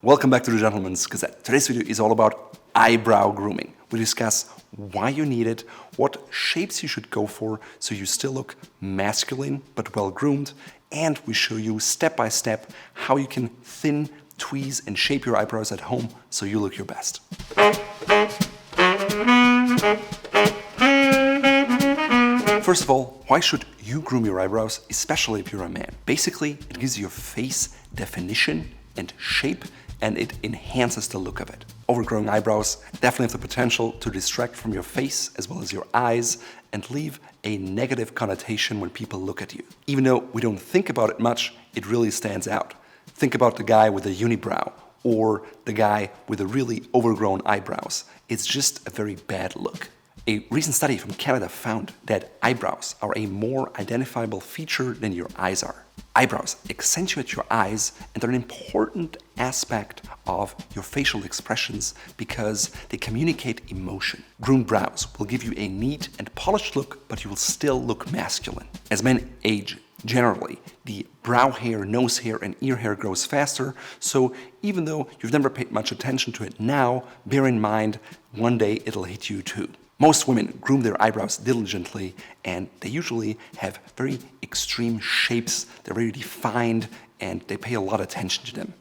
Welcome back to the Gentleman's Gazette. Today's video is all about eyebrow grooming. We discuss why you need it, what shapes you should go for so you still look masculine but well groomed, and we show you step by step how you can thin, tweeze, and shape your eyebrows at home so you look your best. First of all, why should you groom your eyebrows, especially if you're a man? Basically, it gives your face definition and shape, and it enhances the look of it. Overgrown eyebrows definitely have the potential to distract from your face as well as your eyes and leave a negative connotation when people look at you. Even though we don't think about it much, it really stands out. Think about the guy with a unibrow or the guy with the really overgrown eyebrows. It's just a very bad look. A recent study from Canada found that eyebrows are a more identifiable feature than your eyes are. Eyebrows accentuate your eyes and are an important aspect of your facial expressions because they communicate emotion. Groomed brows will give you a neat and polished look, but you will still look masculine. As men age, generally, the brow hair, nose hair, and ear hair grows faster, so even though you've never paid much attention to it now, bear in mind, one day it'll hit you too. Most women groom their eyebrows diligently, and they usually have very extreme shapes. They're very defined, and they pay a lot of attention to them.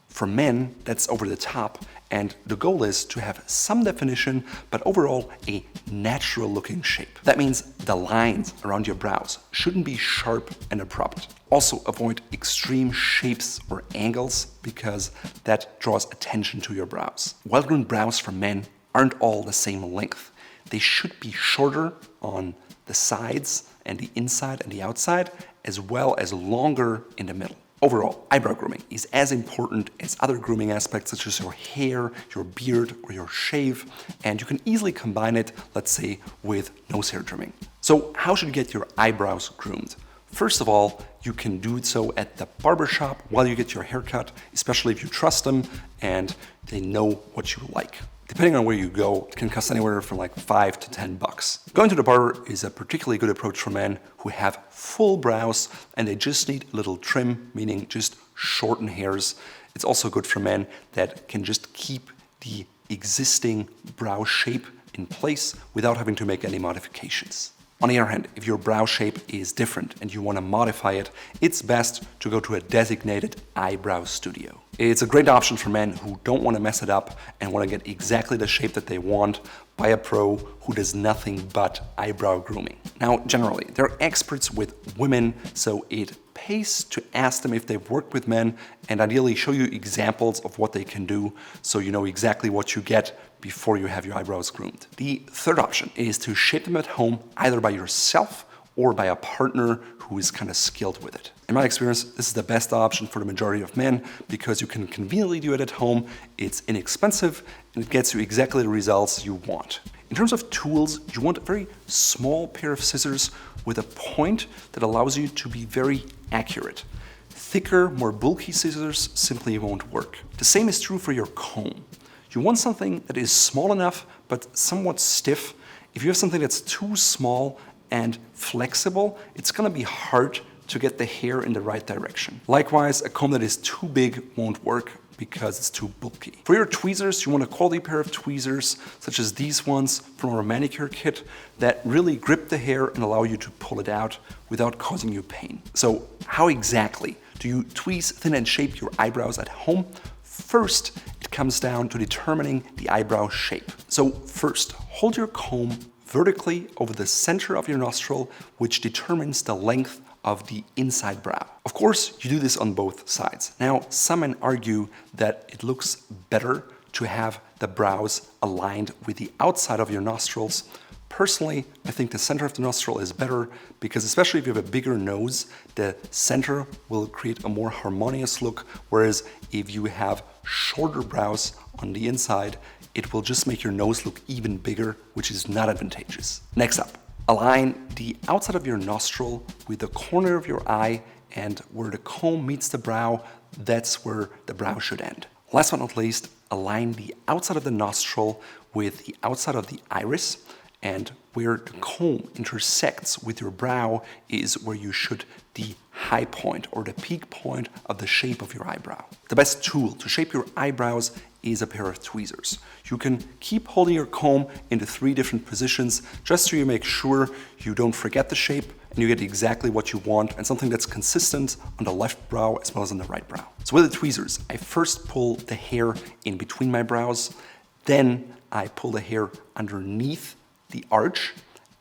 For men, that's over the top, and the goal is to have some definition, but overall a natural looking shape. That means the lines around your brows shouldn't be sharp and abrupt. Also avoid extreme shapes or angles because that draws attention to your brows. Well-groomed brows for men aren't all the same length. They should be shorter on the sides and the inside and the outside, as well as longer in the middle. Overall, eyebrow grooming is as important as other grooming aspects such as your hair, your beard, or your shave, and you can easily combine it, let's say, with nose hair trimming. So how should you get your eyebrows groomed? First of all, you can do so at the barbershop while you get your haircut, especially if you trust them and they know what you like. Depending on where you go, it can cost anywhere from like $5 to $10. Going to the barber is a particularly good approach for men who have full brows and they just need a little trim, meaning just shorten hairs. It's also good for men that can just keep the existing brow shape in place without having to make any modifications. On the other hand, if your brow shape is different and you want to modify it, it's best to go to a designated eyebrow studio. It's a great option for men who don't want to mess it up and want to get exactly the shape that they want by a pro who does nothing but eyebrow grooming. Now, generally, they're experts with women, so it pays to ask them if they've worked with men and ideally show you examples of what they can do so you know exactly what you get before you have your eyebrows groomed. The third option is to shape them at home either by yourself or by a partner who is kind of skilled with it. In my experience, this is the best option for the majority of men because you can conveniently do it at home, it's inexpensive, and it gets you exactly the results you want. In terms of tools, you want a very small pair of scissors with a point that allows you to be very accurate. Thicker, more bulky scissors simply won't work. The same is true for your comb. You want something that is small enough but somewhat stiff. If you have something that's too small and flexible, it's going to be hard to get the hair in the right direction. Likewise, a comb that is too big won't work because it's too bulky. For your tweezers, you want a quality pair of tweezers, such as these ones from our manicure kit, that really grip the hair and allow you to pull it out without causing you pain. So how exactly do you tweeze, thin, and shape your eyebrows at home? First, it comes down to determining the eyebrow shape. So first, hold your comb vertically over the center of your nostril, which determines the length of the inside brow. Of course, you do this on both sides. Now, some men argue that it looks better to have the brows aligned with the outside of your nostrils. Personally, I think the center of the nostril is better because especially if you have a bigger nose, the center will create a more harmonious look, whereas if you have shorter brows on the inside, it will just make your nose look even bigger, which is not advantageous. Next up, align the outside of your nostril with the corner of your eye, and where the comb meets the brow, that's where the brow should end. Last but not least, align the outside of the nostril with the outside of the iris, And where the comb intersects with your brow is where you should the high point or the peak point of the shape of your eyebrow. The best tool to shape your eyebrows is a pair of tweezers. You can keep holding your comb into 3 different positions just so you make sure you don't forget the shape and you get exactly what you want and something that's consistent on the left brow as well as on the right brow. So with the tweezers, I first pull the hair in between my brows, then I pull the hair underneath the arch,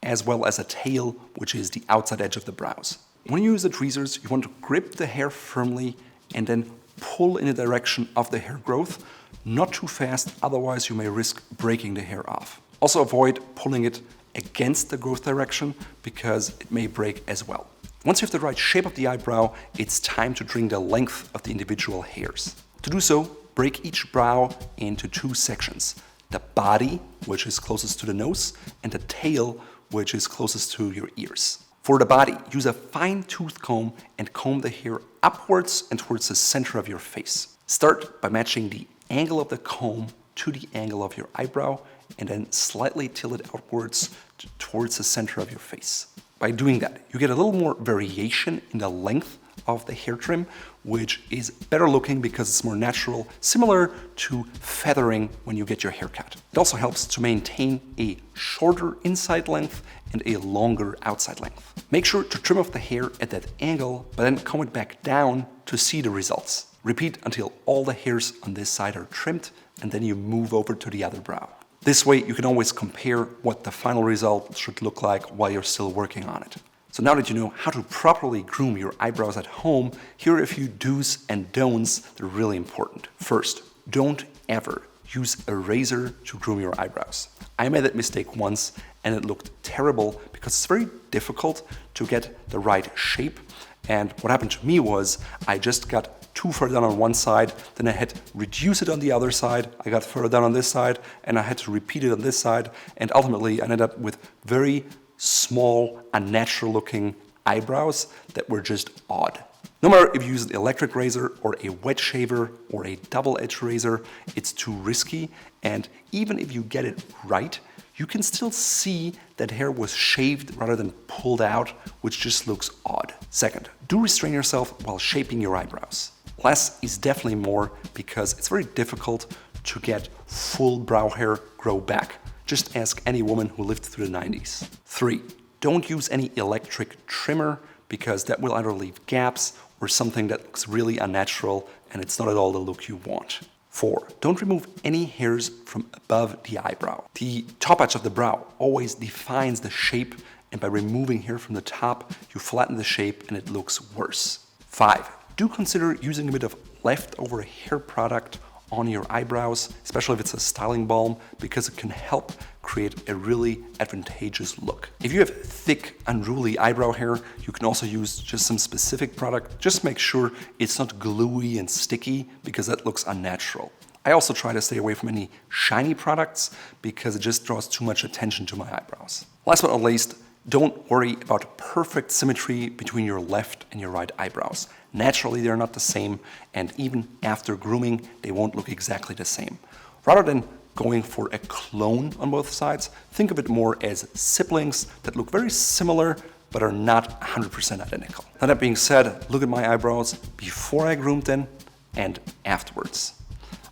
as well as a tail, which is the outside edge of the brows. When you use the tweezers, you want to grip the hair firmly and then pull in the direction of the hair growth, not too fast, otherwise you may risk breaking the hair off. Also avoid pulling it against the growth direction because it may break as well. Once you have the right shape of the eyebrow, it's time to trim the length of the individual hairs. To do so, break each brow into 2 sections. The body, which is closest to the nose, and the tail, which is closest to your ears. For the body, use a fine-tooth comb and comb the hair upwards and towards the center of your face. Start by matching the angle of the comb to the angle of your eyebrow and then slightly tilt it outwards towards the center of your face. By doing that, you get a little more variation in the length of the hair trim, which is better looking because it's more natural, similar to feathering when you get your hair cut. It also helps to maintain a shorter inside length and a longer outside length. Make sure to trim off the hair at that angle, but then comb it back down to see the results. Repeat until all the hairs on this side are trimmed, and then you move over to the other brow. This way you can always compare what the final result should look like while you're still working on it. So now that you know how to properly groom your eyebrows at home, here are a few do's and don'ts that are really important. First, don't ever use a razor to groom your eyebrows. I made that mistake once and it looked terrible because it's very difficult to get the right shape. And what happened to me was I just got too far down on one side, then I had to reduce it on the other side, I got further down on this side, and I had to repeat it on this side, and ultimately I ended up with very small, unnatural looking eyebrows that were just odd. No matter if you use an electric razor or a wet shaver or a double-edged razor, it's too risky, and even if you get it right, you can still see that hair was shaved rather than pulled out, which just looks odd. Second, do restrain yourself while shaping your eyebrows. Less is definitely more because it's very difficult to get full brow hair grow back. Just ask any woman who lived through the 90s. 3, don't use any electric trimmer because that will either leave gaps or something that looks really unnatural and it's not at all the look you want. 4, don't remove any hairs from above the eyebrow. The top edge of the brow always defines the shape, and by removing hair from the top, you flatten the shape and it looks worse. 5, do consider using a bit of leftover hair product on your eyebrows, especially if it's a styling balm, because it can help create a really advantageous look. If you have thick, unruly eyebrow hair, you can also use just some specific product. Just make sure it's not gluey and sticky because that looks unnatural. I also try to stay away from any shiny products because it just draws too much attention to my eyebrows. Last but not least, don't worry about perfect symmetry between your left and your right eyebrows. Naturally, they're not the same, and even after grooming, they won't look exactly the same. Rather than going for a clone on both sides, think of it more as siblings that look very similar but are not 100% identical. Now that being said, look at my eyebrows before I groomed them and afterwards.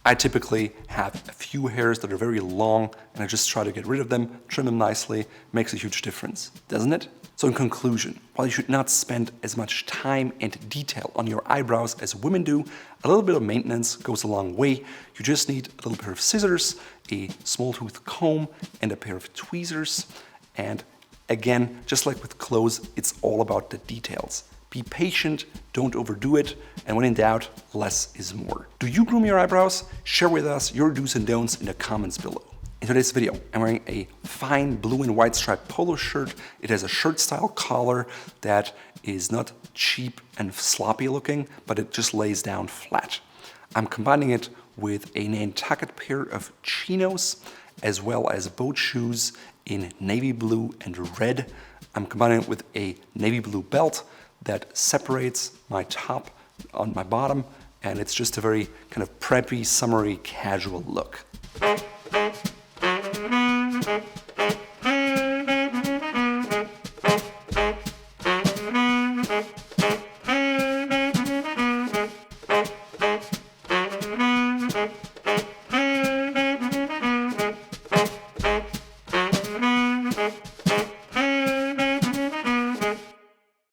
I typically have a few hairs that are very long and I just try to get rid of them, trim them nicely, makes a huge difference, doesn't it? So in conclusion, while you should not spend as much time and detail on your eyebrows as women do, a little bit of maintenance goes a long way. You just need a little pair of scissors, a small tooth comb, and a pair of tweezers. And again, just like with clothes, it's all about the details. Be patient, don't overdo it, and when in doubt, less is more. Do you groom your eyebrows? Share with us your do's and don'ts in the comments below. In today's video, I'm wearing a fine blue and white striped polo shirt. It has a shirt style collar that is not cheap and sloppy looking, but it just lays down flat. I'm combining it with a Nantucket pair of chinos, as well as boat shoes in navy blue and red. I'm combining it with a navy blue belt that separates my top on my bottom, and it's just a very kind of preppy, summery, casual look.